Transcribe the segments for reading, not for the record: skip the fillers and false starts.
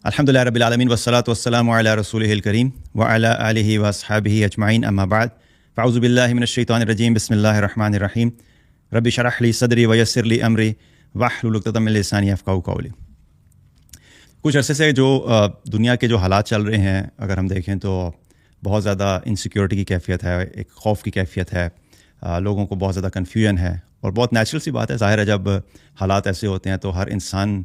الحمدللہ رب العالمین والصلاۃ والسلام علی رسولہ الکریم وعلی آلہ واصحابہ اجمعین اما بعد فاعوذ باللہ من الشیطان الرجیم بسم اللہ الرحمن الرحیم رب اشرح لی صدری ویسر لی امری واحلل عقدۃ من لسانی یفقہوا قولی۔ کچھ عرصے سے جو دنیا کے جو حالات چل رہے ہیں اگر ہم دیکھیں تو بہت زیادہ انسیکیورٹی کی کیفیت ہے، ایک خوف کی کیفیت ہے، لوگوں کو بہت زیادہ کنفیوژن ہے، اور بہت نیچرل سی بات ہے، ظاہر ہے جب حالات ایسے ہوتے ہیں تو ہر انسان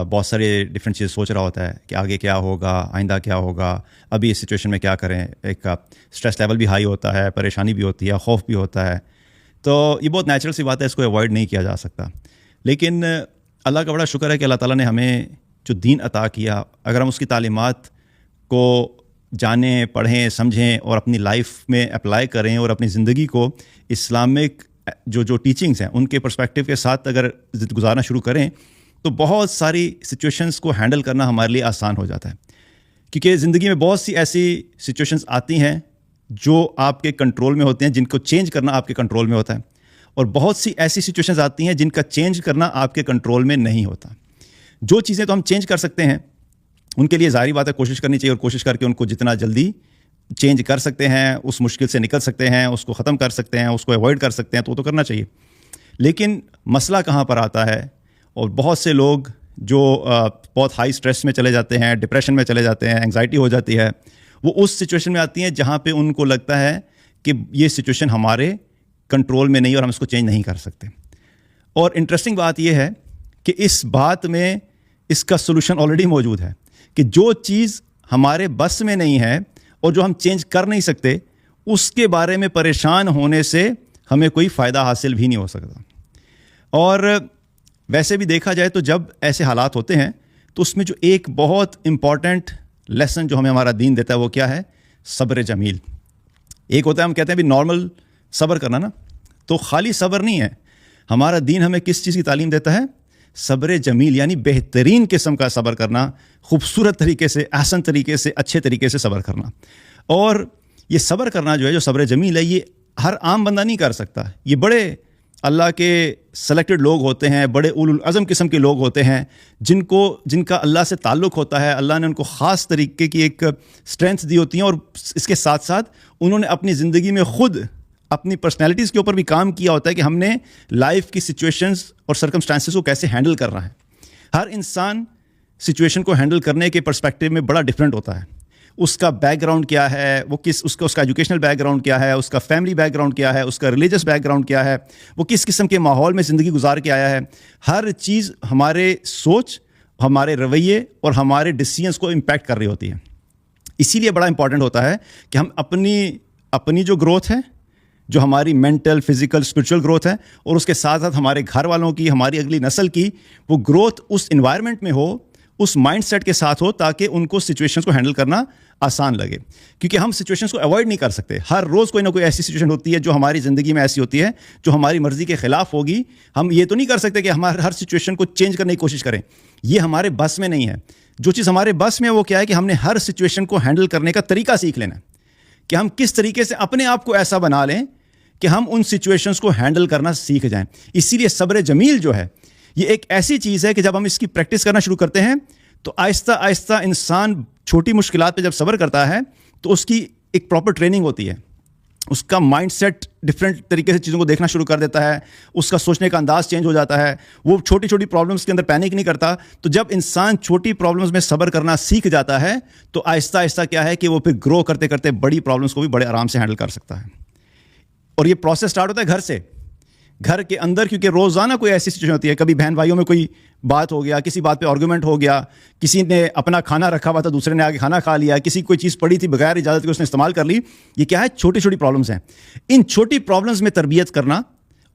بہت سارے ڈفرینٹ چیزیں سوچ رہا ہوتا ہے کہ آگے کیا ہوگا، آئندہ کیا ہوگا، ابھی اس سچویشن میں کیا کریں۔ ایک اسٹریس لیول بھی ہائی ہوتا ہے، پریشانی بھی ہوتی ہے، خوف بھی ہوتا ہے، تو یہ بہت نیچرل سی بات ہے، اس کو اوائڈ نہیں کیا جا سکتا۔ لیکن اللہ کا بڑا شکر ہے کہ اللہ تعالیٰ نے ہمیں جو دین عطا کیا، اگر ہم اس کی تعلیمات کو جانیں، پڑھیں، سمجھیں اور اپنی لائف میں اپلائی کریں اور اپنی زندگی کو اسلامک جو ٹیچنگز ہیں ان کے پرسپیکٹیو کے ساتھ اگر گزارنا شروع کریں تو بہت ساری سچویشنز کو ہینڈل کرنا ہمارے لیے آسان ہو جاتا ہے، کیونکہ زندگی میں بہت سی ایسی سچویشنز آتی ہیں جو آپ کے کنٹرول میں ہوتے ہیں، جن کو چینج کرنا آپ کے کنٹرول میں ہوتا ہے، اور بہت سی ایسی سچویشنز آتی ہیں جن کا چینج کرنا آپ کے کنٹرول میں نہیں ہوتا۔ جو چیزیں تو ہم چینج کر سکتے ہیں ان کے لیے ظاہری بات ہے کوشش کرنی چاہیے، اور کوشش کر کے ان کو جتنا جلدی چینج کر سکتے ہیں، اس مشکل سے نکل سکتے ہیں، اس کو ختم کر سکتے ہیں، اس کو اوائڈ کر سکتے ہیں تو کرنا چاہیے۔ لیکن مسئلہ کہاں پر آتا ہے، اور بہت سے لوگ جو بہت ہائی سٹریس میں چلے جاتے ہیں، ڈپریشن میں چلے جاتے ہیں، انگزائٹی ہو جاتی ہے، وہ اس سچویشن میں آتی ہیں جہاں پہ ان کو لگتا ہے کہ یہ سچویشن ہمارے کنٹرول میں نہیں اور ہم اس کو چینج نہیں کر سکتے۔ اور انٹرسٹنگ بات یہ ہے کہ اس بات میں اس کا سولوشن آلریڈی موجود ہے کہ جو چیز ہمارے بس میں نہیں ہے اور جو ہم چینج کر نہیں سکتے، اس کے بارے میں پریشان ہونے سے ہمیں کوئی فائدہ حاصل بھی نہیں ہو سکتا۔ اور ویسے بھی دیکھا جائے تو جب ایسے حالات ہوتے ہیں تو اس میں جو ایک بہت امپورٹنٹ لیسن جو ہمیں ہمارا دین دیتا ہے وہ کیا ہے؟ صبر جمیل۔ ایک ہوتا ہے ہم کہتے ہیں بھی نارمل صبر کرنا نا، تو خالی صبر نہیں ہے، ہمارا دین ہمیں کس چیز کی تعلیم دیتا ہے؟ صبر جمیل، یعنی بہترین قسم کا صبر کرنا، خوبصورت طریقے سے، احسن طریقے سے، اچھے طریقے سے صبر کرنا۔ اور یہ صبر کرنا جو ہے، جو صبر جمیل ہے، یہ ہر عام بندہ نہیں کر سکتا۔ یہ بڑے اللہ کے سلیکٹڈ لوگ ہوتے ہیں، بڑے اولو العزم قسم کے لوگ ہوتے ہیں جن کا اللہ سے تعلق ہوتا ہے، اللہ نے ان کو خاص طریقے کی ایک اسٹرینتھ دی ہوتی ہیں، اور اس کے ساتھ ساتھ انہوں نے اپنی زندگی میں خود اپنی پرسنالٹیز کے اوپر بھی کام کیا ہوتا ہے کہ ہم نے لائف کی سچویشنز اور سرکمسٹانسز کو کیسے ہینڈل کرنا ہے۔ ہر انسان سچویشن کو ہینڈل کرنے کے پرسپیکٹیو میں بڑا ڈفرینٹ ہوتا ہے۔ اس کا بیک گراؤنڈ کیا ہے، وہ اس کا ایجوکیشنل بیک گراؤنڈ کیا ہے، اس کا فیملی بیک گراؤنڈ کیا ہے، اس کا ریلیجس بیک گراؤنڈ کیا ہے، وہ کس قسم کے ماحول میں زندگی گزار کے آیا ہے۔ ہر چیز ہمارے سوچ، ہمارے رویے اور ہمارے ڈیسیژنس کو امپیکٹ کر رہی ہوتی ہے۔ اسی لیے بڑا امپورٹنٹ ہوتا ہے کہ ہم اپنی جو گروتھ ہے، جو ہماری مینٹل، فزیکل، اسپرچول گروتھ ہے، اور اس کے ساتھ ساتھ ہمارے گھر والوں کی، ہماری اگلی نسل کی وہ گروتھ اس انوائرمنٹ میں ہو، اس مائنڈ سیٹ کے ساتھ ہو، تاکہ ان کو سچویشنز کو ہینڈل کرنا آسان لگے۔ کیونکہ ہم سچویشنز کو اوائڈ نہیں کر سکتے، ہر روز کوئی نہ کوئی ایسی سچویشن ہوتی ہے جو ہماری زندگی میں ایسی ہوتی ہے جو ہماری مرضی کے خلاف ہوگی۔ ہم یہ تو نہیں کر سکتے کہ ہمارے ہر سچویشن کو چینج کرنے کی کوشش کریں، یہ ہمارے بس میں نہیں ہے۔ جو چیز ہمارے بس میں ہے وہ کیا ہے کہ ہم نے ہر سچویشن کو ہینڈل کرنے کا طریقہ سیکھ لینا ہے، کہ ہم کس طریقے سے اپنے آپ کو ایسا بنا لیں کہ ہم ان سچویشنز کو ہینڈل کرنا سیکھ جائیں۔ اسی لیے صبر جمیل جو ہے یہ ایک ایسی چیز ہے کہ جب ہم اس کی پریکٹس کرنا شروع کرتے ہیں تو آہستہ آہستہ انسان چھوٹی مشکلات پہ جب صبر کرتا ہے تو اس کی ایک پراپر ٹریننگ ہوتی ہے، اس کا مائنڈ سیٹ ڈفرینٹ طریقے سے چیزوں کو دیکھنا شروع کر دیتا ہے، اس کا سوچنے کا انداز چینج ہو جاتا ہے، وہ چھوٹی چھوٹی پرابلمس کے اندر پینک نہیں کرتا۔ تو جب انسان چھوٹی پرابلمس میں صبر کرنا سیکھ جاتا ہے تو آہستہ آہستہ کیا ہے کہ وہ پھر گرو کرتے کرتے بڑی پرابلمس کو بھی بڑے آرام سے ہینڈل کر سکتا ہے۔ اور یہ پروسیس سٹارٹ ہوتا ہے گھر سے، گھر کے اندر، کیونکہ روزانہ کوئی ایسی سچویشن ہوتی ہے، کبھی بہن بھائیوں میں کوئی بات ہو گیا، کسی بات پہ آرگومنٹ ہو گیا، کسی نے اپنا کھانا رکھا ہوا تھا دوسرے نے آگے کھانا کھا لیا، کسی کوئی چیز پڑی تھی بغیر اجازت کے اس نے استعمال کر لی۔ یہ کیا ہے؟ چھوٹی چھوٹی پرابلمس ہیں۔ ان چھوٹی پرابلمس میں تربیت کرنا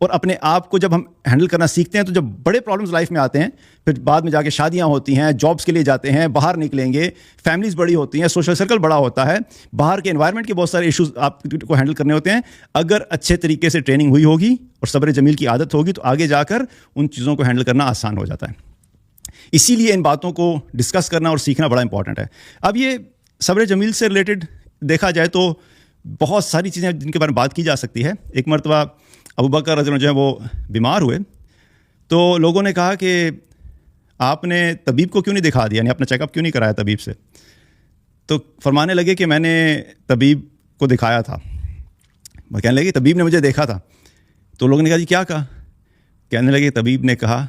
اور اپنے آپ کو جب ہم ہینڈل کرنا سیکھتے ہیں تو جب بڑے پرابلمس لائف میں آتے ہیں، پھر بعد میں جا کے شادیاں ہوتی ہیں، جابس کے لیے جاتے ہیں، باہر نکلیں گے، فیملیز بڑی ہوتی ہیں، سوشل سرکل بڑا ہوتا ہے، باہر کے انوائرمنٹ کے بہت سارے ایشوز آپ کو ہینڈل کرنے ہوتے ہیں۔ اگر اچھے طریقے سے ٹریننگ ہوئی ہوگی اور صبر جمیل کی عادت ہوگی تو آگے جا کر ان چیزوں کو ہینڈل کرنا آسان ہو جاتا ہے۔ اسی لیے ان باتوں کو ڈسکس کرنا اور سیکھنا بڑا امپورٹنٹ ہے۔ اب یہ صبر جمیل سے ریلیٹڈ دیکھا جائے تو بہت ساری چیزیں جن کے بارے میں بات کی جا سکتی ہے۔ ایک مرتبہ ابوبکر رضی اللہ عنہ جو ہے وہ بیمار ہوئے تو لوگوں نے کہا کہ آپ نے طبیب کو کیوں نہیں دکھا دیا, یعنی اپنا چیک اپ کیوں نہیں کرایا طبیب سے؟ تو فرمانے لگے کہ میں نے طبیب کو دکھایا تھا. کہنے لگے طبیب نے مجھے دیکھا تھا. تو لوگوں نے کہا جی کیا کہا؟ کہنے لگے طبیب نے کہا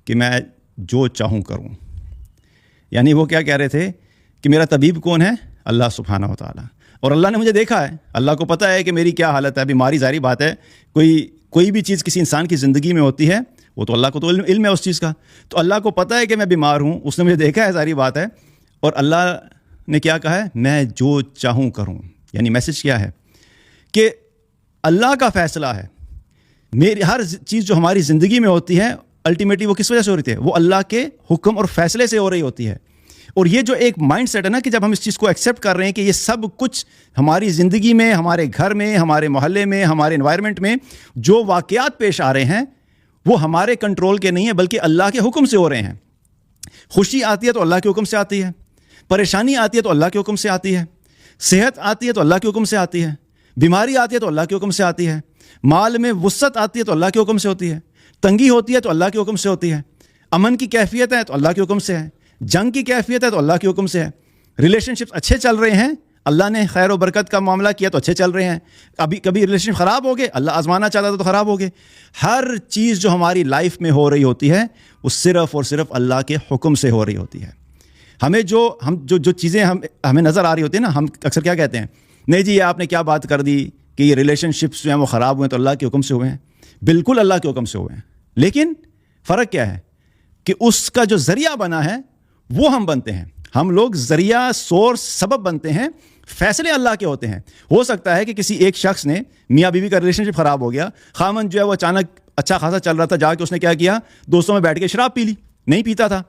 کہ میں جو چاہوں کروں. یعنی وہ کیا کہہ رہے تھے کہ میرا طبیب کون ہے؟ اللہ سبحانہ و تعالیٰ, اور اللہ نے مجھے دیکھا ہے, اللہ کو پتہ ہے کہ میری کیا حالت ہے. بیماری ظاہری بات ہے, کوئی بھی چیز کسی انسان کی زندگی میں ہوتی ہے, وہ تو اللہ کو تو علم ہے اس چیز کا. تو اللہ کو پتہ ہے کہ میں بیمار ہوں, اس نے مجھے دیکھا ہے, ظاہری بات ہے. اور اللہ نے کیا کہا ہے؟ میں جو چاہوں کروں. یعنی میسج کیا ہے کہ اللہ کا فیصلہ ہے. میری ہر چیز جو ہماری زندگی میں ہوتی ہے الٹیمیٹلی وہ کس وجہ سے ہو رہی ہے؟ وہ اللہ کے حکم اور فیصلے سے ہو رہی ہوتی ہے. اور یہ جو ایک مائنڈ سیٹ ہے نا کہ جب ہم اس چیز کو ایکسیپٹ کر رہے ہیں کہ یہ سب کچھ ہماری زندگی میں, ہمارے گھر میں, ہمارے محلے میں, ہمارے انوائرمنٹ میں جو واقعات پیش آ رہے ہیں وہ ہمارے کنٹرول کے نہیں ہیں بلکہ اللہ کے حکم سے ہو رہے ہیں. خوشی آتی ہے تو اللہ کے حکم سے آتی ہے, پریشانی آتی ہے تو اللہ کے حکم سے آتی ہے, صحت آتی ہے تو اللہ کے حکم سے آتی ہے, بیماری آتی ہے تو اللہ کے حکم سے آتی ہے, مال میں وسعت آتی ہے تو اللہ کے حکم سے ہوتی ہے, تنگی ہوتی ہے تو اللہ کے حکم سے ہوتی ہے, امن کی کیفیت ہے تو اللہ کے حکم سے ہے, جنگ کی کیفیت ہے تو اللہ کے حکم سے ہے, ریلیشن شپس اچھے چل رہے ہیں, اللہ نے خیر و برکت کا معاملہ کیا تو اچھے چل رہے ہیں. کبھی ریلیشن خراب ہو گئے, اللہ آزمانا چاہتا تھا تو خراب ہو گئے. ہر چیز جو ہماری لائف میں ہو رہی ہوتی ہے وہ صرف اور صرف اللہ کے حکم سے ہو رہی ہوتی ہے. ہمیں جو چیزیں ہمیں نظر آ رہی ہوتی ہیں نا, ہم اکثر کیا کہتے ہیں, نہیں جی یہ آپ نے کیا بات کر دی کہ یہ ریلیشن شپس جو ہیں وہ خراب ہوئے تو اللہ کے حکم سے ہوئے ہیں. بالکل اللہ کے حکم سے ہوئے ہیں, لیکن فرق کیا ہے کہ اس کا جو ذریعہ بنا ہے وہ ہم بنتے ہیں. ہم لوگ ذریعہ, سورس, سبب بنتے ہیں. فیصلے اللہ کے ہوتے ہیں. ہو سکتا ہے کہ کسی ایک شخص نے, میاں بیوی کا ریلیشن شپ خراب ہو گیا, خامن جو ہے وہ اچانک اچھا خاصا چل رہا تھا, جا کے اس نے کیا کیا, دوستوں میں بیٹھ کے شراب پی لی, نہیں پیتا تھا,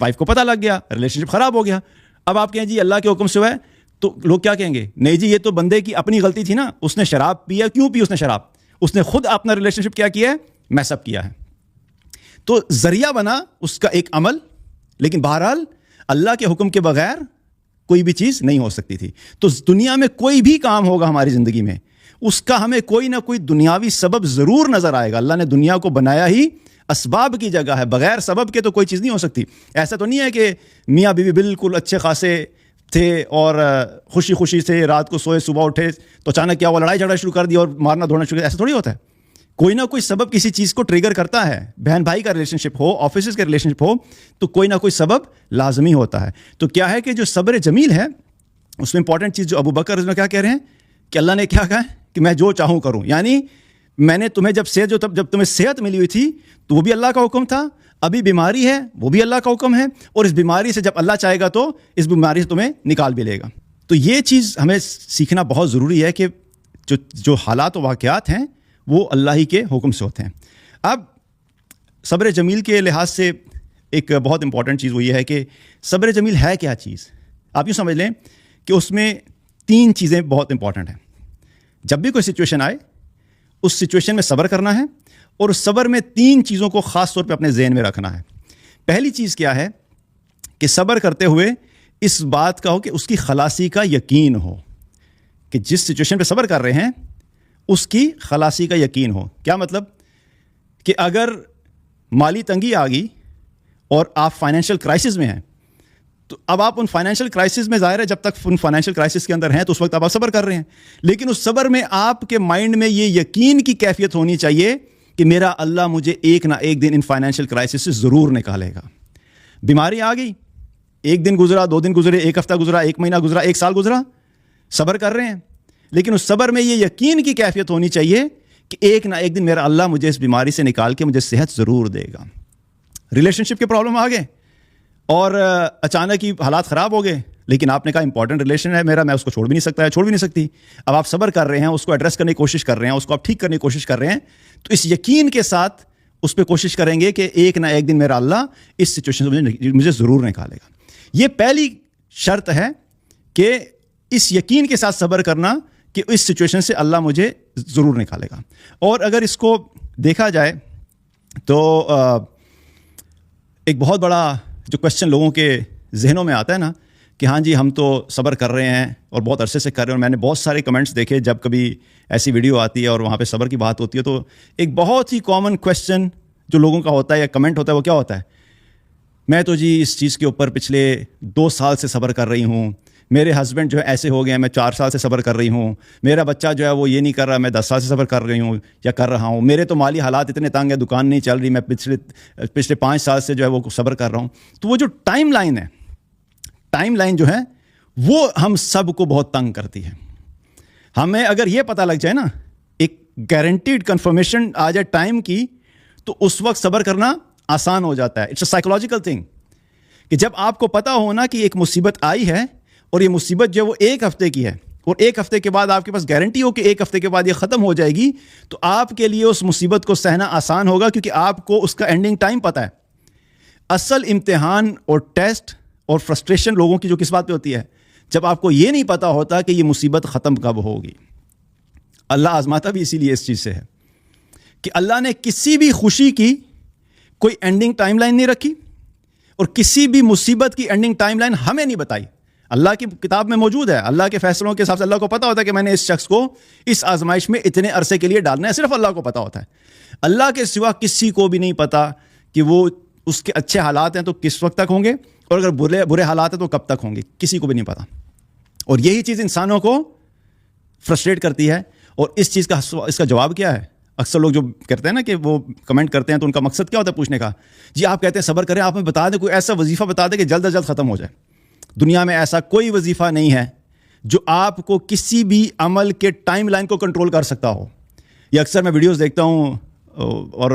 وائف کو پتہ لگ گیا, ریلیشن شپ خراب ہو گیا. اب آپ کہیں جی اللہ کے حکم سے ہوا ہے, تو لوگ کیا کہیں گے, نہیں جی یہ تو بندے کی اپنی غلطی تھی نا, اس نے شراب پیا. کیوں پی اس نے شراب؟ اس نے خود اپنا ریلیشن شپ کیا ہے, میس اپ کیا ہے. تو ذریعہ بنا اس کا ایک عمل, لیکن بہرحال اللہ کے حکم کے بغیر کوئی بھی چیز نہیں ہو سکتی تھی. تو دنیا میں کوئی بھی کام ہوگا ہماری زندگی میں, اس کا ہمیں کوئی نہ کوئی دنیاوی سبب ضرور نظر آئے گا. اللہ نے دنیا کو بنایا ہی اسباب کی جگہ ہے, بغیر سبب کے تو کوئی چیز نہیں ہو سکتی. ایسا تو نہیں ہے کہ میاں بیوی بالکل اچھے خاصے تھے اور خوشی خوشی سے رات کو سوئے, صبح اٹھے تو اچانک کیا وہ لڑائی جھگڑا شروع کر دیا اور مارنا دھونا شروع کر دیا. ایسا تھوڑی ہوتا ہے. کوئی نہ کوئی سبب کسی چیز کو ٹریگر کرتا ہے. بہن بھائی کا ریلیشن شپ ہو, آفیسز کا ریلیشن شپ ہو, تو کوئی نہ کوئی سبب لازمی ہوتا ہے. تو کیا ہے کہ جو صبر جمیل ہے اس میں امپورٹنٹ چیز جو ابو بکر رضی اللہ کیا کہہ رہے ہیں کہ اللہ نے کیا کہا کہ میں جو چاہوں کروں. یعنی میں نے تمہیں جب تمہیں صحت ملی ہوئی تھی تو وہ بھی اللہ کا حکم تھا, ابھی بیماری ہے وہ بھی اللہ کا حکم ہے, اور اس بیماری سے جب اللہ چاہے گا تو اس بیماری سے تمہیں نکال بھی لے گا. تو یہ چیز ہمیں سیکھنا بہت ضروری ہے کہ جو حالات و واقعات ہیں وہ اللہ ہی کے حکم سے ہوتے ہیں. اب صبر جمیل کے لحاظ سے ایک بہت امپورٹنٹ چیز وہ یہ ہے کہ صبر جمیل ہے کیا چیز. آپ یوں سمجھ لیں کہ اس میں 3 چیزیں بہت امپورٹنٹ ہیں. جب بھی کوئی سچویشن آئے اس سچویشن میں صبر کرنا ہے, اور اس صبر میں 3 چیزوں کو خاص طور پہ اپنے ذہن میں رکھنا ہے. پہلی چیز کیا ہے کہ صبر کرتے ہوئے اس بات کا ہو کہ اس کی خلاصی کا یقین ہو, کہ جس سچویشن پہ صبر کر رہے ہیں اس کی خلاصی کا یقین ہو. کیا مطلب کہ اگر مالی تنگی آ گئی اور آپ فائنینشیل کرائسس میں ہیں, تو اب آپ ان فائنینشیل کرائسس میں, ظاہر ہے جب تک ان فائنینشیل کرائسس کے اندر ہیں تو اس وقت آپ صبر کر رہے ہیں, لیکن اس صبر میں آپ کے مائنڈ میں یہ یقین کی کیفیت ہونی چاہیے کہ میرا اللہ مجھے ایک نہ ایک دن ان فائنینشیل کرائسس سے ضرور نکالے گا. بیماری آ گئی, 1 دن گزرا, 2 دن گزرے, 1 ہفتہ گزرا, 1 مہینہ گزرا, 1 سال گزرا, صبر کر رہے ہیں, لیکن اس صبر میں یہ یقین کی کیفیت ہونی چاہیے کہ ایک نہ ایک دن میرا اللہ مجھے اس بیماری سے نکال کے مجھے صحت ضرور دے گا. ریلیشن شپ کے پرابلم آ گئے اور اچانک ہی حالات خراب ہو گئے, لیکن آپ نے کہا امپورٹنٹ ریلیشن ہے میرا, میں اس کو چھوڑ بھی نہیں سکتا, چھوڑ بھی نہیں سکتی. اب آپ صبر کر رہے ہیں, اس کو ایڈریس کرنے کی کوشش کر رہے ہیں, اس کو آپ ٹھیک کرنے کی کوشش کر رہے ہیں, تو اس یقین کے ساتھ اس پہ کوشش کریں گے کہ ایک نہ ایک دن میرا اللہ اس سچویشن سے مجھے ضرور نکالے گا. یہ پہلی شرط ہے کہ اس یقین کے ساتھ صبر کرنا کہ اس سچویشن سے اللہ مجھے ضرور نکالے گا. اور اگر اس کو دیکھا جائے تو ایک بہت بڑا جو کوشچن لوگوں کے ذہنوں میں آتا ہے نا کہ ہاں جی ہم تو صبر کر رہے ہیں اور بہت عرصے سے کر رہے ہیں, اور میں نے بہت سارے کمنٹس دیکھے جب کبھی ایسی ویڈیو آتی ہے اور وہاں پہ صبر کی بات ہوتی ہے, تو ایک بہت ہی کامن کوشچن جو لوگوں کا ہوتا ہے یا کمنٹ ہوتا ہے وہ کیا ہوتا ہے میں تو جی اس چیز کے اوپر پچھلے 2 سال سے صبر کر رہی ہوں، میرے ہسبینڈ جو ہے ایسے ہو گئے ہیں، میں 4 سال سے صبر کر رہی ہوں، میرا بچہ جو ہے وہ یہ نہیں کر رہا، میں 10 سال سے صبر کر رہی ہوں یا کر رہا ہوں، میرے تو مالی حالات اتنے تنگ ہیں، دکان نہیں چل رہی، میں پچھلے 5 سال سے جو ہے وہ صبر کر رہا ہوں. تو وہ جو ٹائم لائن جو ہے وہ ہم سب کو بہت تنگ کرتی ہے. ہمیں اگر یہ پتہ لگ جائے نا، ایک گارنٹیڈ کنفرمیشن آ جائے ٹائم کی، تو اس وقت صبر کرنا آسان ہو جاتا ہے. اٹس اے سائیکولوجیکل تھنگ کہ جب آپ کو پتہ ہونا کہ ایک مصیبت آئی ہے اور یہ مصیبت جو ہے وہ 1 ہفتے کی ہے اور 1 ہفتے کے بعد آپ کے پاس گارنٹی ہو کہ 1 ہفتے کے بعد یہ ختم ہو جائے گی، تو آپ کے لیے اس مصیبت کو سہنا آسان ہوگا، کیونکہ آپ کو اس کا اینڈنگ ٹائم پتہ ہے. اصل امتحان اور ٹیسٹ اور فرسٹریشن لوگوں کی جو کس بات پہ ہوتی ہے، جب آپ کو یہ نہیں پتہ ہوتا کہ یہ مصیبت ختم کب ہوگی. اللہ آزماتا بھی اسی لیے اس چیز سے ہے کہ اللہ نے کسی بھی خوشی کی کوئی اینڈنگ ٹائم لائن نہیں رکھی اور کسی بھی مصیبت کی اینڈنگ ٹائم لائن ہمیں نہیں بتائی. اللہ کی کتاب میں موجود ہے، اللہ کے فیصلوں کے حساب سے اللہ کو پتا ہوتا ہے کہ میں نے اس شخص کو اس آزمائش میں اتنے عرصے کے لیے ڈالنا ہے. صرف اللہ کو پتا ہوتا ہے. اللہ کے سوا کسی کو بھی نہیں پتا کہ وہ اس کے اچھے حالات ہیں تو کس وقت تک ہوں گے، اور اگر برے حالات ہیں تو کب تک ہوں گے، کسی کو بھی نہیں پتا. اور یہی چیز انسانوں کو فرسٹریٹ کرتی ہے. اور اس چیز کا اس کا جواب کیا ہے؟ اکثر لوگ جو کرتے ہیں نا کہ وہ کمنٹ کرتے ہیں تو ان کا مقصد کیا ہوتا ہے پوچھنے کا؟ جی آپ کہتے ہیں صبر کریں، آپ ہمیں بتا دیں، کوئی ایسا وظیفہ بتا دیں کہ جلد از جلد ختم ہو جائے. دنیا میں ایسا کوئی وظیفہ نہیں ہے جو آپ کو کسی بھی عمل کے ٹائم لائن کو کنٹرول کر سکتا ہو. یہ اکثر میں ویڈیوز دیکھتا ہوں اور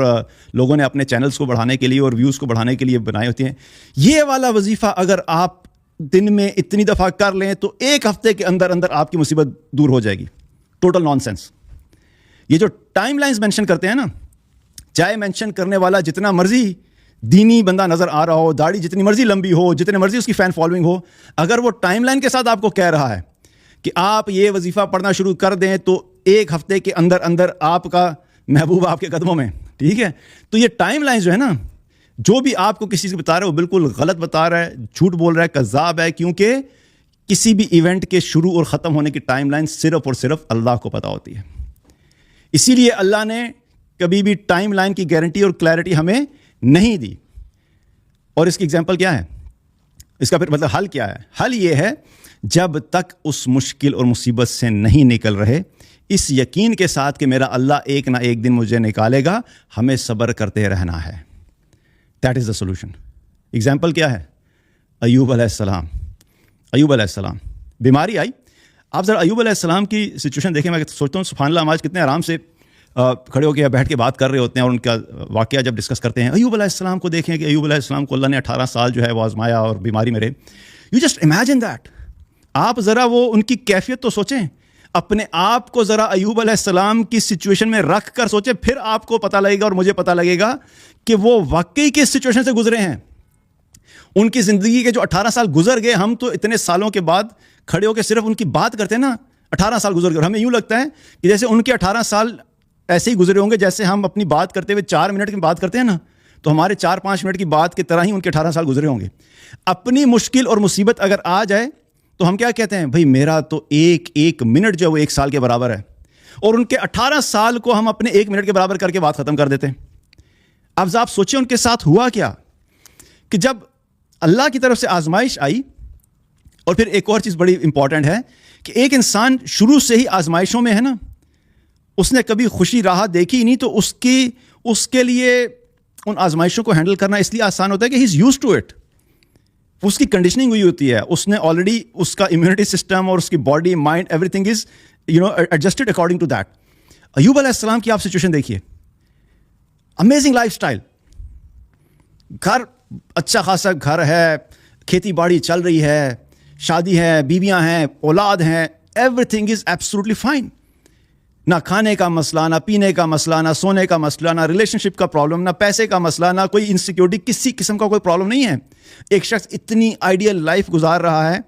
لوگوں نے اپنے چینلز کو بڑھانے کے لیے اور ویوز کو بڑھانے کے لیے بنائے ہوتے ہیں. یہ والا وظیفہ اگر آپ دن میں اتنی دفعہ کر لیں تو 1 ہفتے کے اندر اندر آپ کی مصیبت دور ہو جائے گی. Total naan sense. یہ جو ٹائم لائنز مینشن کرتے ہیں نا، چاہے مینشن کرنے والا جتنا مرضی دینی بندہ نظر آ رہا ہو، داڑھی جتنی مرضی لمبی ہو، جتنے مرضی اس کی فین فالوئنگ ہو، اگر وہ ٹائم لائن کے ساتھ آپ کو کہہ رہا ہے کہ آپ یہ وظیفہ پڑھنا شروع کر دیں تو 1 ہفتے کے اندر اندر آپ کا محبوب آپ کے قدموں میں، ٹھیک ہے، تو یہ ٹائم لائن جو ہے نا، جو بھی آپ کو کسی سے بتا رہا ہے وہ بالکل غلط بتا رہا ہے، جھوٹ بول رہا ہے، کذاب ہے. کیونکہ کسی بھی ایونٹ کے شروع اور ختم ہونے کی ٹائم لائن صرف اور صرف اللہ کو پتہ ہوتی ہے. اسی لیے اللہ نے کبھی بھی ٹائم لائن کی گارنٹی اور کلیئرٹی ہمیں نہیں دی. اور اس کی ایگزامپل کیا ہے؟ اس کا پھر مطلب حل کیا ہے؟ حل یہ ہے، جب تک اس مشکل اور مصیبت سے نہیں نکل رہے، اس یقین کے ساتھ کہ میرا اللہ ایک نہ ایک دن مجھے نکالے گا، ہمیں صبر کرتے رہنا ہے. That is the solution. Example کیا ہے؟ ایوب علیہ السلام بیماری آئی. آپ ذرا ایوب علیہ السلام کی سچویشن دیکھیں. میں سوچتا ہوں سبحان اللہ، ہم آج کتنے آرام سے کھڑے ہو کے بیٹھ کے بات کر رہے ہوتے ہیں اور ان کا واقعہ جب ڈسکس کرتے ہیں. ایوب علیہ السلام کو دیکھیں کہ ایوب علیہ السلام کو اللہ نے 18 سال جو ہے وہ آزمایا اور بیماری میں رہے. You just imagine that. آپ ذرا وہ ان کی کیفیت تو سوچیں، اپنے آپ کو ذرا ایوب علیہ السلام کی سچویشن میں رکھ کر سوچیں، پھر آپ کو پتہ لگے گا اور مجھے پتہ لگے گا کہ وہ واقعی کس سچویشن سے گزرے ہیں. ان کی زندگی کے جو 18 سال گزر گئے، ہم تو اتنے سالوں کے بعد کھڑے ہو کے صرف ان کی بات کرتے ہیں نا، 18 سال گزر گئے، اور ہمیں یوں لگتا ہے کہ جیسے ان کے 18 سال ایسے ہی گزرے ہوں گے جیسے ہم اپنی بات کرتے ہوئے 4 منٹ کی بات کرتے ہیں نا، تو ہمارے 4-5 منٹ کی بات کی طرح ہی ان کے 18 سال گزرے ہوں گے. اپنی مشکل اور مصیبت اگر آ جائے تو ہم کیا کہتے ہیں؟ بھائی میرا تو ایک منٹ جو ہے وہ 1 سال کے برابر ہے، اور ان کے 18 سال کو ہم اپنے 1 منٹ کے برابر کر کے بات ختم کر دیتے ہیں. اب آپ سوچیں ان کے ساتھ ہوا کیا کہ جب اللہ کی طرف سے آزمائش آئی. اور پھر ایک اور چیز بڑی امپورٹنٹ ہے کہ ایک انسان شروع سے ہی آزمائشوں میں ہے نا، اس نے کبھی خوشی راحت دیکھی ہی نہیں، تو اس کے لیے ان آزمائشوں کو ہینڈل کرنا اس لیے آسان ہوتا ہے کہ ہی از یوز ٹو اٹ. اس کی کنڈیشننگ ہوئی ہوتی ہے، اس نے آلریڈی اس کا امیونٹی سسٹم اور اس کی body mind everything is adjusted according to that. Ayub علیہ السلام کی آپ سچویشن دیکھیے، امیزنگ لائف اسٹائل، گھر اچھا خاصا گھر ہے، کھیتی باڑی چل رہی ہے، شادی ہے، بیویاں ہیں، اولاد ہیں، everything is absolutely fine. نہ کھانے کا مسئلہ، نہ پینے کا مسئلہ، نہ سونے کا مسئلہ، نہ ریلیشن شپ کا پرابلم، نہ پیسے کا مسئلہ، نہ کوئی انسیکیورٹی، کسی قسم کا کوئی پرابلم نہیں ہے. ایک شخص اتنی آئیڈیل لائف گزار رہا ہے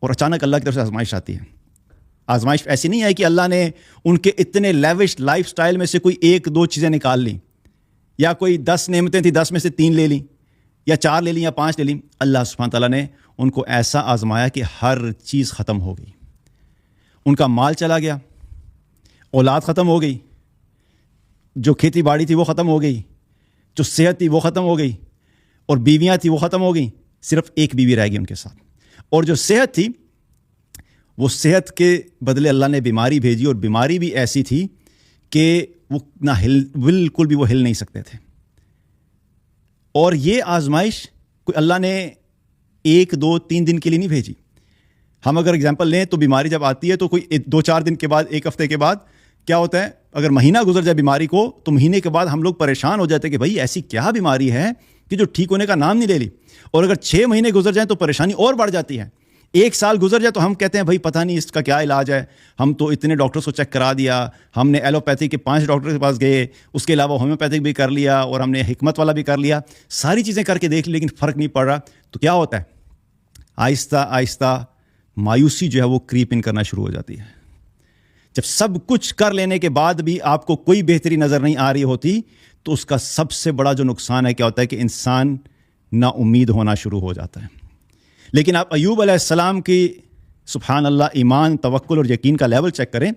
اور اچانک اللہ کی طرف سے آزمائش آتی ہے. آزمائش ایسی نہیں ہے کہ اللہ نے ان کے اتنے لیوش لائف سٹائل میں سے کوئی 1-2 چیزیں نکال لیں، یا کوئی 10 نعمتیں تھیں 10 میں سے 3 لے لیں، یا 4 لے لیں، یا 5 لے لیں. اللہ سبحانہ تعالیٰ نے ان کو ایسا آزمایا کہ ہر چیز ختم ہو گئی. ان کا مال چلا گیا، اولاد ختم ہو گئی، جو کھیتی باڑی تھی وہ ختم ہو گئی، جو صحت تھی وہ ختم ہو گئی، اور بیویاں تھیں وہ ختم ہو گئیں, صرف ایک بیوی رہ گئی ان کے ساتھ. اور جو صحت تھی وہ صحت کے بدلے اللہ نے بیماری بھیجی, اور بیماری بھی ایسی تھی کہ وہ نہ بالکل بھی وہ ہل نہیں سکتے تھے. اور یہ آزمائش کوئی اللہ نے 1 2 3 دن کے لیے نہیں بھیجی. ہم اگر اگزامپل لیں تو بیماری جب آتی ہے تو کوئی 2-4 دن کے بعد, 1 ہفتے کے بعد کیا ہوتا ہے, اگر مہینہ گزر جائے بیماری کو تو مہینے کے بعد ہم لوگ پریشان ہو جاتے ہیں کہ بھائی ایسی کیا بیماری ہے کہ جو ٹھیک ہونے کا نام نہیں لے لی. اور اگر 6 مہینے گزر جائیں تو پریشانی اور بڑھ جاتی ہے. 1 سال گزر جائے تو ہم کہتے ہیں بھائی پتہ نہیں اس کا کیا علاج ہے, ہم تو اتنے ڈاکٹرز کو چیک کرا دیا, ہم نے ایلوپیتھی کے 5 ڈاکٹر کے پاس گئے, اس کے علاوہ ہومیوپیتھک بھی کر لیا, اور ہم نے حکمت والا بھی کر لیا, ساری چیزیں کر کے دیکھ لی لیکن فرق نہیں پڑ رہا. تو کیا ہوتا ہے, آہستہ آہستہ مایوسی جو ہے وہ کریپ ان کرنا شروع ہو جاتی ہے. جب سب کچھ کر لینے کے بعد بھی آپ کو کوئی بہتری نظر نہیں آ رہی ہوتی تو اس کا سب سے بڑا جو نقصان ہے کیا ہوتا ہے کہ انسان نا امید ہونا شروع ہو جاتا ہے. لیکن آپ ایوب علیہ السلام کی سبحان اللہ ایمان, توکل اور یقین کا لیول چیک کریں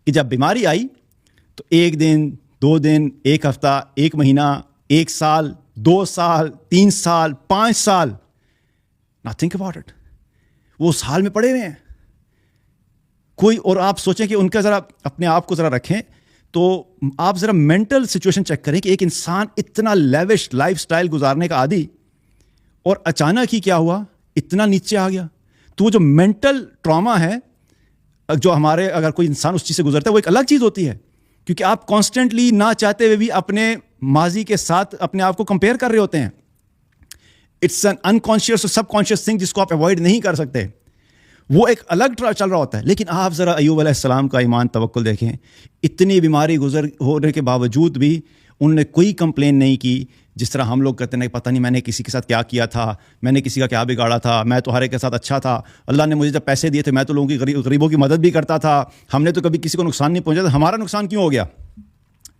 کہ جب بیماری آئی تو 1 دن 2 دن 1 ہفتہ 1 مہینہ 1 سال 2 سال 3 سال 5 سال, نتھنگ اباؤٹ اٹ, وہ اس حال میں پڑے ہوئے ہیں کوئی. اور آپ سوچیں کہ ان کا ذرا اپنے آپ کو ذرا رکھیں تو آپ ذرا مینٹل سچویشن چیک کریں کہ ایک انسان اتنا لیوش لائف سٹائل گزارنے کا عادی, اور اچانک ہی کیا ہوا, اتنا نیچے آ گیا. تو وہ جو مینٹل ٹراما ہے جو ہمارے, اگر کوئی انسان اس چیز سے گزرتا ہے وہ ایک الگ چیز ہوتی ہے, کیونکہ آپ کانسٹنٹلی نہ چاہتے ہوئے بھی اپنے ماضی کے ساتھ اپنے آپ کو کمپیئر کر رہے ہوتے ہیں. اٹس این انکانشیس اور سب کانشیس تھنگ جس کو آپ اوائڈ نہیں کر سکتے, وہ ایک الگ چل رہا ہوتا ہے. لیکن آپ ذرا ایوب علیہ السلام کا ایمان توکل دیکھیں, اتنی بیماری گزر ہونے کے باوجود بھی انہوں نے کوئی کمپلین نہیں کی. جس طرح ہم لوگ کہتے ہیں پتہ نہیں میں نے کسی کے ساتھ کیا کیا تھا, میں نے کسی کا کیا بگاڑا تھا, میں تو ہر ایک کے ساتھ اچھا تھا, اللہ نے مجھے جب پیسے دیے تھے میں تو لوگوں کی غریبوں کی مدد بھی کرتا تھا, ہم نے تو کبھی کسی کو نقصان نہیں پہنچا, تو ہمارا نقصان کیوں ہو گیا,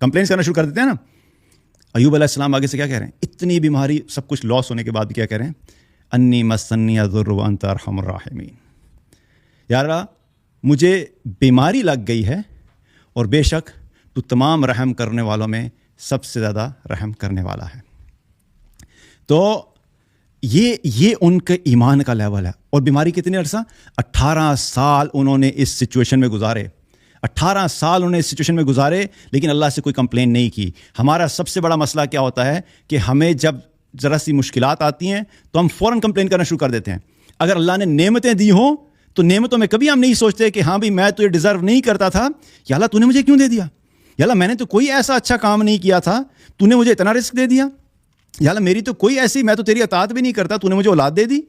کمپلینس کرنا شروع کر دیتے ہیں نا. ایوب علیہ السلام آگے سے کیا کہہ رہے ہیں, اتنی بیماری سب کچھ لاس ہونے کے بعد بھی کیا کہہ رہے ہیں, انی مسنی الضر وانت ارحم الراحمین, یار مجھے بیماری لگ گئی ہے اور بے شک تو تمام رحم کرنے والوں میں سب سے زیادہ رحم کرنے والا ہے. تو یہ ان کے ایمان کا لیول ہے. اور بیماری کتنے عرصہ, 18 سال انہوں نے اس سچویشن میں گزارے, 18 سال انہوں نے اس سچویشن میں گزارے, لیکن اللہ سے کوئی کمپلین نہیں کی. ہمارا سب سے بڑا مسئلہ کیا ہوتا ہے کہ ہمیں جب ذرا سی مشکلات آتی ہیں تو ہم فوراً کمپلین کرنا شروع کر دیتے ہیں. اگر اللہ نے نعمتیں دی ہوں تو نعمتوں میں کبھی ہم نہیں سوچتے کہ ہاں بھی میں تو یہ ڈیزرو نہیں کرتا تھا, یا اللہ تو نے مجھے کیوں دے دیا, یا اللہ میں نے تو کوئی ایسا اچھا کام نہیں کیا تھا, تو نے مجھے اتنا رزق دے دیا, یا اللہ میری تو کوئی ایسی, میں تو تیری اطاعت بھی نہیں کرتا, تو نے مجھے اولاد دے دی,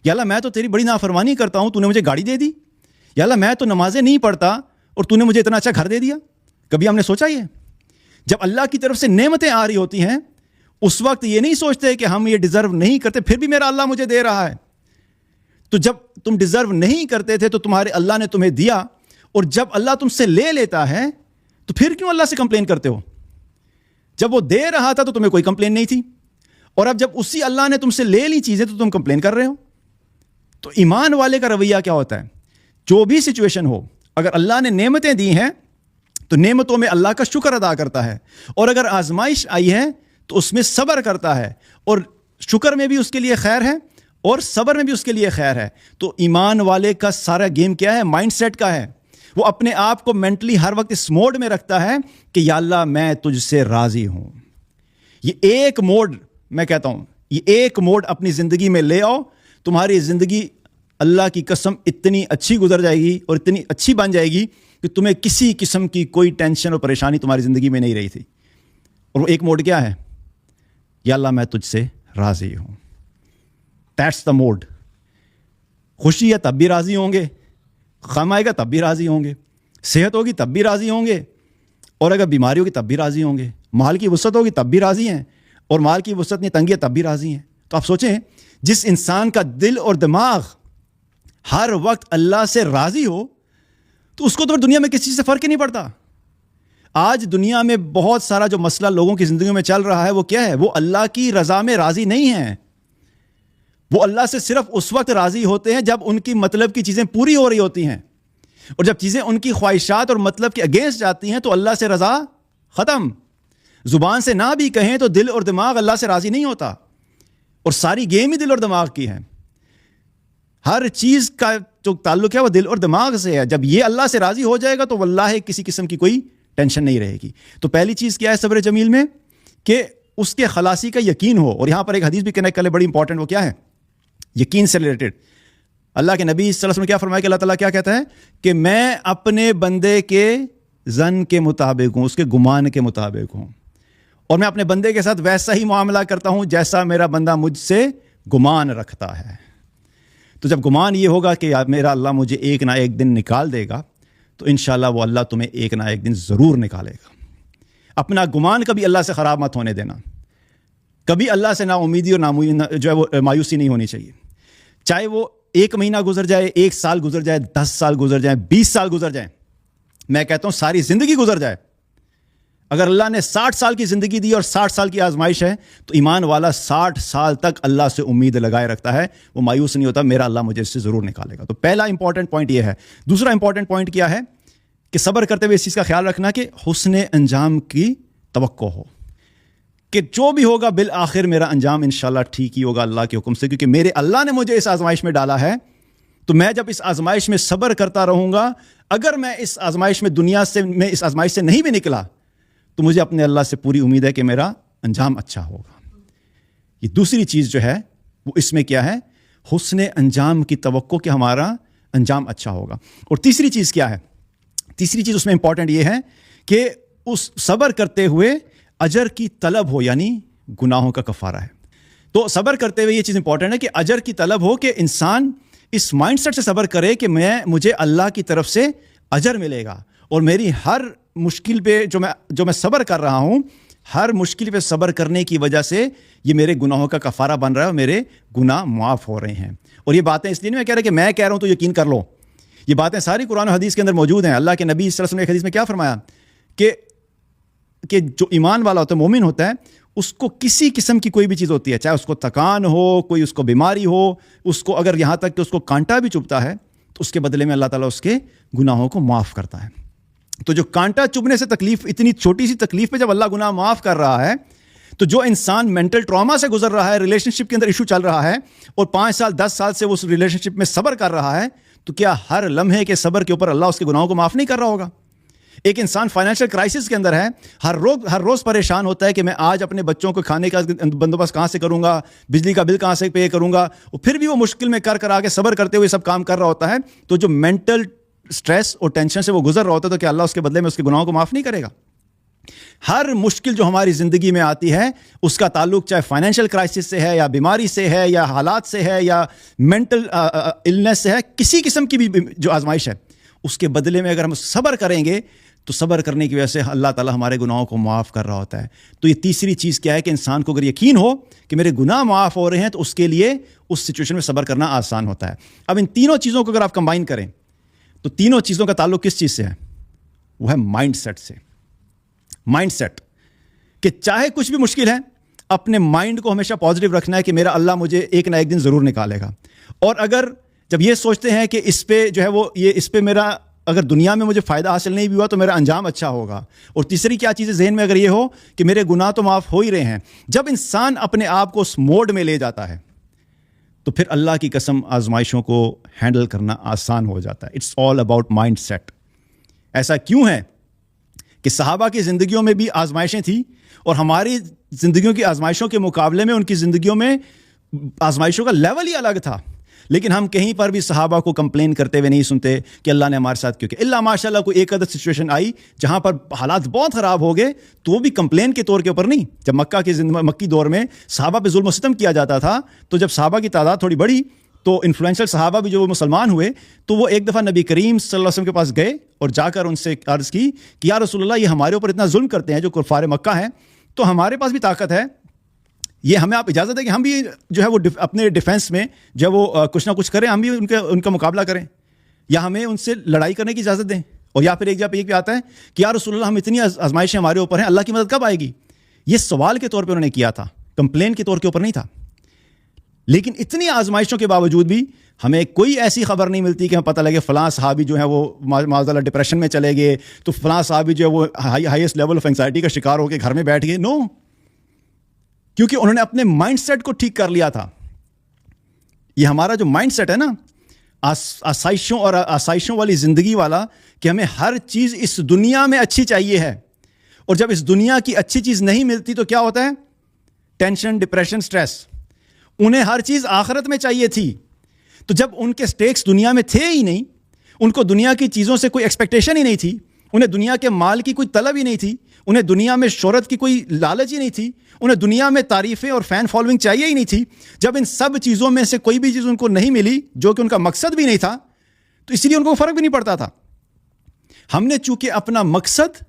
یا اللہ میں تو تیری بڑی نافرمانی کرتا ہوں, تو نے مجھے گاڑی دے دی, یا اللہ میں تو نمازیں نہیں پڑھتا اور تو نے مجھے اتنا اچھا گھر دے دیا. کبھی ہم نے سوچا یہ؟ جب اللہ کی طرف سے نعمتیں آ رہی ہوتی ہیں اس وقت یہ نہیں سوچتے کہ ہم یہ ڈیزرو نہیں کرتے, پھر بھی میرا اللہ مجھے دے رہا ہے. تو جب تم ڈیزرو نہیں کرتے تھے تو تمہارے اللہ نے تمہیں دیا, اور جب اللہ تم سے لے لیتا ہے تو پھر کیوں اللہ سے کمپلین کرتے ہو؟ جب وہ دے رہا تھا تو تمہیں کوئی کمپلین نہیں تھی, اور اب جب اسی اللہ نے تم سے لے لی چیزیں تو تم کمپلین کر رہے ہو. تو ایمان والے کا رویہ کیا ہوتا ہے, جو بھی سچویشن ہو, اگر اللہ نے نعمتیں دی ہیں تو نعمتوں میں اللہ کا شکر ادا کرتا ہے, اور اگر آزمائش آئی ہے تو اس میں صبر کرتا ہے, اور شکر میں بھی اس کے لیے خیر ہے اور صبر میں بھی اس کے لیے خیر ہے. تو ایمان والے کا سارا گیم کیا ہے, مائنڈ سیٹ کا ہے. وہ اپنے آپ کو مینٹلی ہر وقت اس موڈ میں رکھتا ہے کہ یا اللہ میں تجھ سے راضی ہوں. یہ ایک موڈ, میں کہتا ہوں یہ ایک موڈ اپنی زندگی میں لے آؤ, تمہاری زندگی اللہ کی قسم اتنی اچھی گزر جائے گی اور اتنی اچھی بن جائے گی کہ تمہیں کسی قسم کی کوئی ٹینشن اور پریشانی تمہاری زندگی میں نہیں رہی تھی. اور وہ ایک موڈ کیا ہے, یا اللہ میں تجھ سے راضی ہوں. That's the mood. خوشی ہے تب بھی راضی ہوں گے, غم آئے گا تب بھی راضی ہوں گے, صحت ہوگی تب بھی راضی ہوں گے, اور اگر بیماری ہوگی تب بھی راضی ہوں گے, مال کی وسعت ہوگی تب بھی راضی ہیں, اور مال کی وسعت نہیں تنگی ہے تب بھی راضی ہیں. تو آپ سوچیں, جس انسان کا دل اور دماغ ہر وقت اللہ سے راضی ہو تو اس کو تو دنیا میں کسی چیز سے فرق ہی نہیں پڑتا. آج دنیا میں بہت سارا جو مسئلہ لوگوں کی زندگیوں میں چل رہا ہے وہ کیا ہے, وہ اللہ کی رضا میں راضی نہیں ہیں. وہ اللہ سے صرف اس وقت راضی ہوتے ہیں جب ان کی مطلب کی چیزیں پوری ہو رہی ہوتی ہیں, اور جب چیزیں ان کی خواہشات اور مطلب کے اگینسٹ جاتی ہیں تو اللہ سے رضا ختم. زبان سے نہ بھی کہیں تو دل اور دماغ اللہ سے راضی نہیں ہوتا. اور ساری گیم ہی دل اور دماغ کی ہے. ہر چیز کا جو تعلق ہے وہ دل اور دماغ سے ہے. جب یہ اللہ سے راضی ہو جائے گا تو واللہ کسی قسم کی کوئی ٹینشن نہیں رہے گی. تو پہلی چیز کیا ہے صبر جمیل میں؟ کہ اس کے خلاصی کا یقین ہو. اور یہاں پر ایک حدیث بھی کنیکٹ کرے بڑی امپورٹنٹ. وہ کیا ہے؟ یقین سے ریلیٹڈ. اللہ کے نبی صلی اللہ علیہ وسلم نے کیا فرمایا کہ اللہ تعالیٰ کیا کہتا ہے کہ میں اپنے بندے کے ظن کے مطابق ہوں, اس کے گمان کے مطابق ہوں, اور میں اپنے بندے کے ساتھ ویسا ہی معاملہ کرتا ہوں جیسا میرا بندہ مجھ سے گمان رکھتا ہے. تو جب گمان یہ ہوگا کہ میرا اللہ مجھے ایک نہ ایک دن نکال دے گا, تو انشاءاللہ وہ اللہ تمہیں ایک نہ ایک دن ضرور نکالے گا. اپنا گمان کبھی اللہ سے خراب مت ہونے دینا. کبھی اللہ سے نا امیدی اور جو ہے وہ مایوسی نہیں ہونی چاہیے. چاہے وہ 1 مہینہ گزر جائے, 1 سال گزر جائے, 10 سال گزر جائیں, 20 سال گزر جائیں, میں کہتا ہوں ساری زندگی گزر جائے. اگر اللہ نے 60 سال کی زندگی دی اور 60 سال کی آزمائش ہے, تو ایمان والا 60 سال تک اللہ سے امید لگائے رکھتا ہے, وہ مایوس نہیں ہوتا میرا اللہ مجھے اس سے ضرور نکالے گا. تو پہلا امپورٹنٹ پوائنٹ یہ ہے. دوسرا امپورٹنٹ پوائنٹ کیا ہے کہ صبر کرتے ہوئے اس چیز کا خیال رکھنا کہ حسن انجام کی توقع ہو, کہ جو بھی ہوگا بالآخر میرا انجام انشاءاللہ ٹھیک ہی ہوگا اللہ کے حکم سے, کیونکہ میرے اللہ نے مجھے اس آزمائش میں ڈالا ہے. تو میں جب اس آزمائش میں صبر کرتا رہوں گا, اگر میں اس آزمائش میں اس آزمائش سے نہیں بھی نکلا, تو مجھے اپنے اللہ سے پوری امید ہے کہ میرا انجام اچھا ہوگا. یہ دوسری چیز جو ہے وہ اس میں کیا ہے؟ حسن انجام کی توقع کہ ہمارا انجام اچھا ہوگا. اور تیسری چیز کیا ہے؟ تیسری چیز اس میں امپورٹنٹ یہ ہے کہ اس صبر کرتے ہوئے اجر کی طلب ہو, یعنی گناہوں کا کفارہ ہے. تو صبر کرتے ہوئے یہ چیز امپورٹنٹ ہے کہ اجر کی طلب ہو, کہ انسان اس مائنڈ سیٹ سے صبر کرے کہ مجھے اللہ کی طرف سے اجر ملے گا, اور میری ہر مشکل پہ جو میں صبر کر رہا ہوں, ہر مشکل پہ صبر کرنے کی وجہ سے یہ میرے گناہوں کا کفارہ بن رہا ہے اور میرے گناہ معاف ہو رہے ہیں. اور یہ باتیں اس لیے نہیں میں کہہ رہا کہ میں کہہ رہا ہوں تو یقین کر لو, یہ باتیں ساری قرآن و حدیث کے اندر موجود ہیں. اللہ کے نبی صلی اللہ علیہ وسلم نے ایک حدیث میں کیا فرمایا کہ جو ایمان والا ہوتا ہے, مومن ہوتا ہے, اس کو کسی قسم کی کوئی بھی چیز ہوتی ہے, چاہے اس کو تکان ہو, کوئی اس کو بیماری ہو, اس کو اگر یہاں تک کہ اس کو کانٹا بھی چبھتا ہے, تو اس کے بدلے میں اللہ تعالیٰ اس کے گناہوں کو معاف کرتا ہے. تو جو کانٹا چبھنے سے تکلیف, اتنی چھوٹی سی تکلیف پہ جب اللہ گناہ معاف کر رہا ہے, تو جو انسان مینٹل ٹراما سے گزر رہا ہے, ریلیشن شپ کے اندر ایشو چل رہا ہے, اور 5 سال 10 سال سے وہ اس ریلیشن شپ میں صبر کر رہا ہے, تو کیا ہر لمحے کے صبر کے اوپر اللہ اس کے گناہوں کو معاف نہیں کر رہا ہوگا؟ ایک انسان فائنینشیل کرائسس کے اندر ہے, ہر روز پریشان ہوتا ہے کہ میں آج اپنے بچوں کو کھانے کا بندوبست کہاں سے کروں گا, بجلی کا بل کہاں سے پے کروں گا, اور پھر بھی وہ مشکل میں کر آگے صبر کرتے ہوئے سب کام کر رہا ہوتا ہے. تو جو مینٹل سٹریس اور ٹینشن سے وہ گزر رہا ہوتا ہے, تو کیا اللہ اس کے بدلے میں اس کے گناہوں کو معاف نہیں کرے گا؟ ہر مشکل جو ہماری زندگی میں آتی ہے, اس کا تعلق چاہے فائنینشیل کرائسس سے ہے, یا بیماری سے ہے, یا حالات سے ہے, یا مینٹل النس سے ہے, کسی قسم کی بھی جو آزمائش ہے, اس کے بدلے میں اگر ہم صبر کریں گے, تو صبر کرنے کی وجہ سے اللہ تعالیٰ ہمارے گناہوں کو معاف کر رہا ہوتا ہے. تو یہ تیسری چیز کیا ہے کہ انسان کو اگر یقین ہو کہ میرے گناہ معاف ہو رہے ہیں, تو اس کے لیے اس سچویشن میں صبر کرنا آسان ہوتا ہے. اب ان تینوں چیزوں کو اگر آپ کمبائن کریں, تو تینوں چیزوں کا تعلق کس چیز سے ہے؟ وہ ہے مائنڈ سیٹ سے. مائنڈ سیٹ کہ چاہے کچھ بھی مشکل ہے, اپنے مائنڈ کو ہمیشہ پازیٹیو رکھنا ہے کہ میرا اللہ مجھے ایک نہ ایک دن ضرور نکالے گا. اور اگر جب یہ سوچتے ہیں کہ اس پہ جو ہے وہ اس پہ میرا اگر دنیا میں مجھے فائدہ حاصل نہیں بھی ہوا تو میرا انجام اچھا ہوگا. اور تیسری کیا چیز ہے ذہن میں اگر یہ ہو کہ میرے گناہ تو معاف ہو ہی رہے ہیں, جب انسان اپنے آپ کو اس موڈ میں لے جاتا ہے, تو پھر اللہ کی قسم آزمائشوں کو ہینڈل کرنا آسان ہو جاتا ہے. It's all about mindset. ایسا کیوں ہے کہ صحابہ کی زندگیوں میں بھی آزمائشیں تھیں, اور ہماری زندگیوں کی آزمائشوں کے مقابلے میں ان کی زندگیوں میں آزمائشوں کا لیول ہی الگ تھا, لیکن ہم کہیں پر بھی صحابہ کو کمپلین کرتے ہوئے نہیں سنتے کہ اللہ نے ہمارے ساتھ کیوں کیا. اللہ ماشاء اللہ کوئی ایک عدد سچویشن آئی جہاں پر حالات بہت خراب ہو گئے, تو وہ بھی کمپلین کے طور کے اوپر نہیں. جب مکی دور میں صحابہ پہ ظلم و ستم کیا جاتا تھا, تو جب صحابہ کی تعداد تھوڑی بڑھی, تو انفلوئنشل صحابہ بھی جو وہ مسلمان ہوئے, تو وہ ایک دفعہ نبی کریم صلی اللہ علیہ وسلم کے پاس گئے اور جا کر ان سے عرض کی کہ یا رسول اللہ, یہ ہمارے اوپر اتنا ظلم کرتے ہیں جو کفار مکہ ہیں, تو ہمارے پاس بھی طاقت ہے, یہ ہمیں آپ اجازت ہے کہ ہم بھی جو ہے وہ اپنے ڈیفینس میں جو ہے وہ کچھ نہ کچھ کریں, ہم بھی ان کا مقابلہ کریں, یا ہمیں ان سے لڑائی کرنے کی اجازت دیں. اور یا پھر ایک جگہ پہ یہ بھی آتا ہے کہ یا رسول اللہ, ہم اتنی آزمائشیں ہمارے اوپر ہیں, اللہ کی مدد کب آئے گی. یہ سوال کے طور پہ انہوں نے کیا تھا, کمپلین کے طور کے اوپر نہیں تھا. لیکن اتنی آزمائشوں کے باوجود بھی ہمیں کوئی ایسی خبر نہیں ملتی کہ ہمیں پتہ لگے فلاں صحابی جو ہے وہ معاذ اللہ ڈپریشن میں چلے گئے, تو فلاں صحابی جو ہے وہ ہائیسٹ لیول آف اینگزائٹی کا شکار ہو کے گھر میں بیٹھ گئے. نو, کیونکہ انہوں نے اپنے مائنڈ سیٹ کو ٹھیک کر لیا تھا. یہ ہمارا جو مائنڈ سیٹ ہے نا, آسائشوں والی زندگی والا, کہ ہمیں ہر چیز اس دنیا میں اچھی چاہیے ہے, اور جب اس دنیا کی اچھی چیز نہیں ملتی تو کیا ہوتا ہے؟ Tension, depression, stress. انہیں ہر چیز آخرت میں چاہیے تھی, تو جب ان کے سٹیکس دنیا میں تھے ہی نہیں, ان کو دنیا کی چیزوں سے کوئی ایکسپیکٹیشن ہی نہیں تھی, انہیں دنیا کے مال کی کوئی طلب ہی نہیں تھی, انہیں دنیا میں شہرت کی کوئی لالچ ہی نہیں تھی, انہیں دنیا میں تعریفیں اور فین فالوئنگ چاہیے ہی نہیں تھی. جب ان سب چیزوں میں سے کوئی بھی چیز ان کو نہیں ملی جو کہ ان کا مقصد بھی نہیں تھا, تو اس لیے ان کو فرق بھی نہیں پڑتا تھا. ہم نے چونکہ اپنا مقصد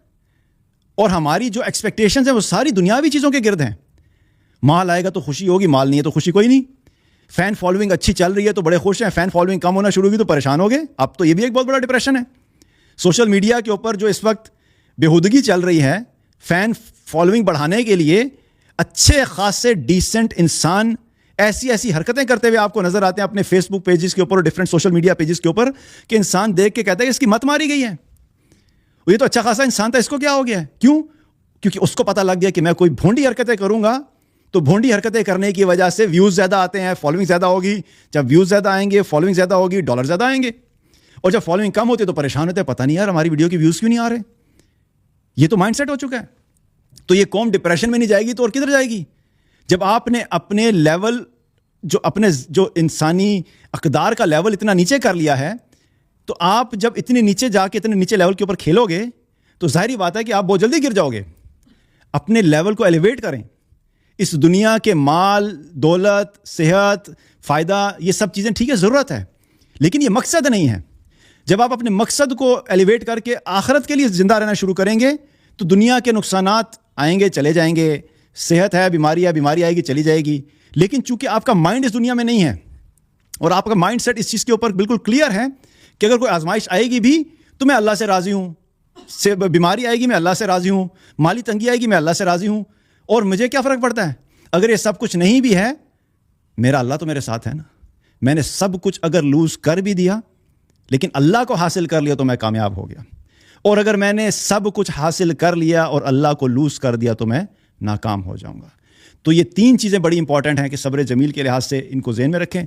اور ہماری جو ایکسپیکٹیشنز ہیں وہ ساری دنیاوی چیزوں کے گرد ہیں. مال آئے گا تو خوشی ہوگی, مال نہیں ہے تو خوشی کوئی نہیں. فین فالوئنگ اچھی چل رہی ہے تو بڑے خوش ہیں, فین فالوئنگ کم ہونا شروع ہوگی تو پریشان ہو گئے. اب تو یہ بھی ایک بہت بڑا ڈپریشن ہے. سوشل میڈیا کے اوپر جو اس وقت بےہودگی چل رہی ہے, فین فالوئنگ بڑھانے کے لیے اچھے خاصے ڈیسنٹ انسان ایسی حرکتیں کرتے ہوئے آپ کو نظر آتے ہیں اپنے فیس بک پیجز کے اوپر اور ڈفرینٹ سوشل میڈیا پیجز کے اوپر, کہ انسان دیکھ کے کہتا ہے کہ اس کی مت ماری گئی ہے, یہ تو اچھا خاصا انسان تھا, اس کو کیا ہو گیا ہے؟ کیوں؟ کیونکہ اس کو پتہ لگ گیا کہ میں کوئی بھونڈی حرکتیں کروں گا تو بھونڈی حرکتیں کرنے کی وجہ سے ویوز زیادہ آتے ہیں, فالوئنگ زیادہ ہوگی. جب ویوز زیادہ آئیں گے, فالوئنگ زیادہ ہوگی, ڈالر زیادہ آئیں گے. اور جب فالوئنگ کم ہوتی ہے تو پریشان ہوتے ہیں, پتہ نہیں یار ہماری ویڈیو کی ویوز کیوں نہیں آ رہے. یہ تو مائنڈ سیٹ ہو چکا ہے. تو یہ قوم ڈپریشن میں نہیں جائے گی تو اور کدھر جائے گی؟ جب آپ نے اپنے لیول جو انسانی اقدار کا لیول اتنا نیچے کر لیا ہے, تو آپ جب اتنے نیچے جا کے اتنے نیچے لیول کے اوپر کھیلو گے تو ظاہری بات ہے کہ آپ بہت جلدی گر جاؤ گے. اپنے لیول کو ایلیویٹ کریں. اس دنیا کے مال, دولت, صحت, فائدہ, یہ سب چیزیں ٹھیک ہے ضرورت ہے, لیکن یہ مقصد نہیں ہے. جب آپ اپنے مقصد کو ایلیویٹ کر کے آخرت کے لیے زندہ رہنا شروع کریں گے تو دنیا کے نقصانات آئیں گے چلے جائیں گے, صحت ہے, بیماری آئے گی چلی جائے گی. لیکن چونکہ آپ کا مائنڈ اس دنیا میں نہیں ہے اور آپ کا مائنڈ سیٹ اس چیز کے اوپر بالکل کلیئر ہے کہ اگر کوئی آزمائش آئے گی بھی تو میں اللہ سے راضی ہوں, بیماری آئے گی میں اللہ سے راضی ہوں, مالی تنگی آئے گی میں اللہ سے راضی ہوں, اور مجھے کیا فرق پڑتا ہے اگر یہ سب کچھ نہیں بھی ہے, میرا اللہ تو میرے ساتھ ہے نا. میں نے سب کچھ اگر لوز کر بھی دیا لیکن اللہ کو حاصل کر لیا تو میں کامیاب ہو گیا, اور اگر میں نے سب کچھ حاصل کر لیا اور اللہ کو لوز کر دیا تو میں ناکام ہو جاؤں گا. تو یہ تین چیزیں بڑی امپورٹنٹ ہیں کہ صبر جمیل کے لحاظ سے ان کو ذہن میں رکھیں,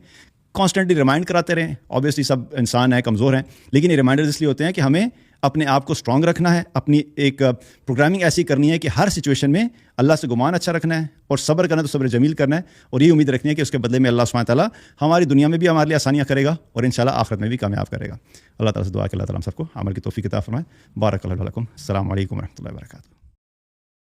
کانسٹنٹلی ریمائنڈ کراتے رہیں. آبویسلی سب انسان ہیں, کمزور ہیں, لیکن یہ ریمائنڈر اس لیے ہوتے ہیں کہ ہمیں اپنے آپ کو اسٹرانگ رکھنا ہے, اپنی ایک پروگرامنگ ایسی کرنی ہے کہ ہر سچویشن میں اللہ سے گمان اچھا رکھنا ہے, اور صبر کرنا تو صبر جمیل کرنا ہے, اور یہ امید رکھنی ہے کہ اس کے بدلے میں اللہ سبحانہ تعالیٰ ہماری دنیا میں بھی ہمارے لیے آسانیاں کرے گا اور انشاءاللہ آخرت میں بھی کامیاب کرے گا. اللہ تعالیٰ سے دعا کہ اللہ تعالیٰ ہم سب کو عمل کی توفیق عطا فرمائے. بارک اللہ لکم. السلام علیکم و رحمۃ اللہ وبرکاتہ.